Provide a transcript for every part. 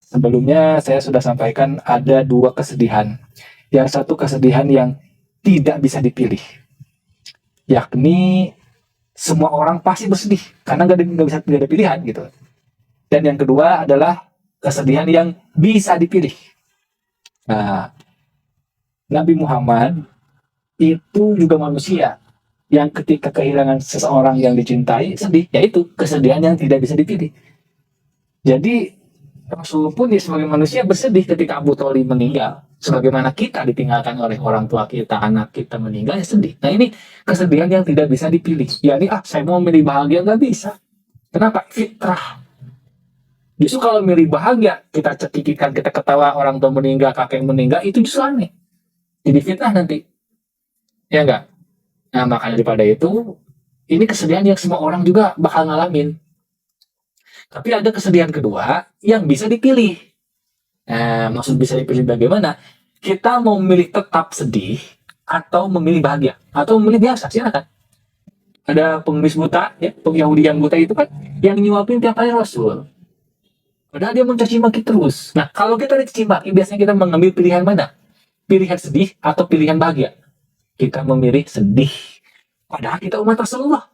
Sebelumnya saya sudah sampaikan ada dua kesedihan. Yang satu kesedihan yang tidak bisa dipilih, yakni semua orang pasti bersedih karena nggak ada pilihan gitu. Dan yang kedua adalah kesedihan yang bisa dipilih. Nah, Nabi Muhammad itu juga manusia yang ketika kehilangan seseorang yang dicintai sedih, yaitu kesedihan yang tidak bisa dipilih. Jadi Rasul pun ya sebagai manusia bersedih ketika Abu Thalib meninggal. Sebagaimana kita ditinggalkan oleh orang tua kita, anak kita meninggal, ya sedih. Nah ini kesedihan yang tidak bisa dipilih. Yani saya mau milih bahagia, nggak bisa. Kenapa? Fitrah. Justru kalau milih bahagia, kita cekikikan, kita ketawa orang tua meninggal, kakek meninggal, itu justru aneh. Jadi fitnah nanti. Ya enggak? Nah makanya daripada itu, ini kesedihan yang semua orang juga bakal ngalamin. Tapi ada kesedihan kedua yang bisa dipilih. Nah, maksud bisa dipilih bagaimana? Kita mau memilih tetap sedih atau memilih bahagia atau memilih biasa, silakan. Ada pengemis buta, ya, Yahudi yang buta itu kan yang nyuapin tiap hari Rasul. Padahal dia mencaci maki terus. Nah, kalau kita dicaci maki, biasanya kita mengambil pilihan mana? Pilihan sedih atau pilihan bahagia? Kita memilih sedih. Padahal kita umat Rasulullah.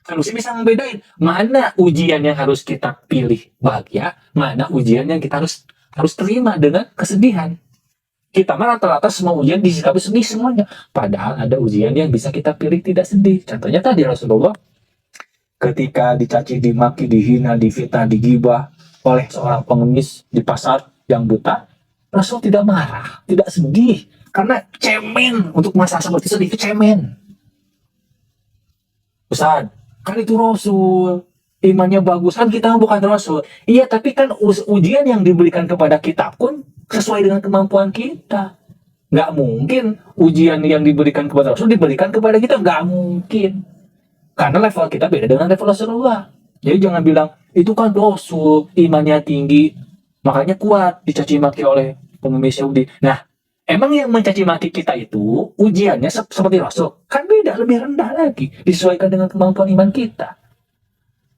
Harusnya bisa membedain mana ujian yang harus kita pilih bahagia, mana ujian yang kita harus terima dengan kesedihan. Kita mah rata-rata semua ujian disikapi sedih semuanya. Padahal ada ujian yang bisa kita pilih tidak sedih. Contohnya tadi Rasulullah ketika dicaci, dimaki, dihina, difitnah, digibah oleh seorang pengemis di pasar yang buta, Rasul tidak marah, tidak sedih. Karena cemen untuk masalah seperti sedih itu cemen. Ustaz, kan itu Rasul, imannya bagus, kan kita bukan Rasul. Iya, tapi kan ujian yang diberikan kepada kita pun sesuai dengan kemampuan kita. Nggak mungkin ujian yang diberikan kepada Rasul diberikan kepada kita, nggak mungkin. Karena level kita beda dengan level Rasulullah. Jadi jangan bilang, itu kan Rasul, imannya tinggi, makanya kuat dicaci maki oleh pengemis Yahudi. Nah, emang yang mencaci maki kita itu ujiannya seperti Rasul? Kan beda, lebih rendah lagi. Disesuaikan dengan kemampuan iman kita.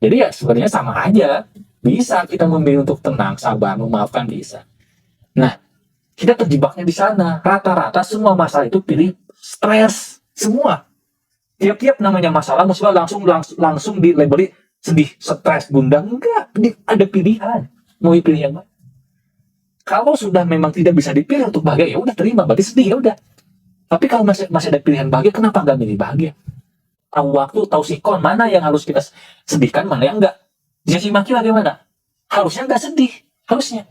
Jadi ya sebenarnya sama aja. Bisa kita memilih untuk tenang, sabar, memaafkan, bisa. Nah, kita terjebaknya di sana. Rata-rata semua masalah itu pilih stres. Semua. Tiap-tiap namanya masalah, musibah langsung dilabeli sedih, stres, gundah. Enggak, ada pilihan. Mau pilih yang mana? Kalau sudah memang tidak bisa dipilih untuk bahagia, ya udah terima, berarti sedih, ya udah. Tapi kalau masih ada pilihan bahagia, kenapa nggak milih bahagia? Tahu waktu, tahu sikon, mana yang harus kita sedihkan, mana yang enggak. Dicaci maki bagaimana? Harusnya nggak sedih, harusnya.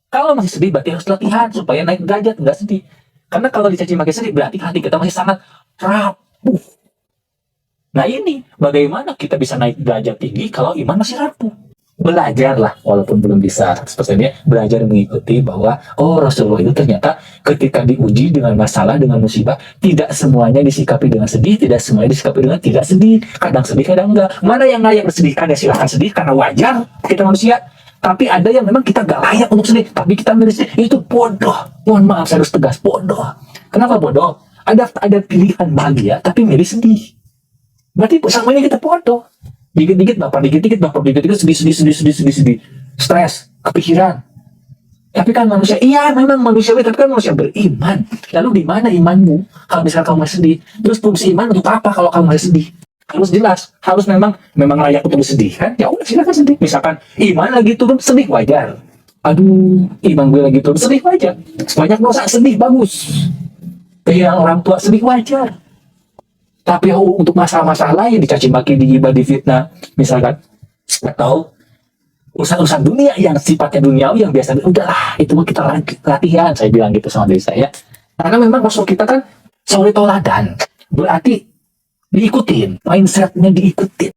Kalau masih sedih, berarti harus latihan supaya naik derajat, nggak sedih. Karena kalau dicaci maki sedih, berarti hati kita masih sangat rapuh. Nah ini, bagaimana kita bisa naik derajat tinggi kalau iman masih rapuh? Belajarlah, walaupun belum bisa 100% ya, belajar mengikuti bahwa Rasulullah itu ternyata ketika diuji dengan masalah, dengan musibah, tidak semuanya disikapi dengan sedih, tidak semuanya disikapi dengan tidak sedih. Kadang sedih, kadang enggak. Mana yang layak bersedihkan, ya silahkan sedih karena wajar, kita manusia. Tapi ada yang memang kita gak layak untuk sedih, tapi kita milih sedih. Itu bodoh. Mohon maaf, saya harus tegas, bodoh. Kenapa bodoh? Ada pilihan bahagia tapi milih sedih. Berarti samanya kita bodoh. Dikit-dikit baper, dikit-dikit sedih, stres, kepikiran. Tapi kan manusia, iya memang manusiawi, tapi kan manusia beriman. Lalu di mana imanmu kalau misalnya kamu masih sedih? Terus fungsi iman untuk apa kalau kamu masih sedih? Harus jelas, harus memang layak untuk sedih kan? Ya udah silakan sedih. Misalkan iman lagi turun, sedih wajar. Aduh, iman gue lagi turun, sedih wajar. Sebanyak dosa, sedih bagus. Kehilangan orang tua, sedih wajar. Tapi untuk masalah-masalah lain, dicaci maki, digibah, difitnah, misalkan, atau urusan-urusan dunia yang sifatnya duniawi yang biasa, udahlah, itu kita latihan, saya bilang gitu sama diri saya. Karena memang Rasul kita kan suri toladan, berarti diikutin, mindsetnya diikutin.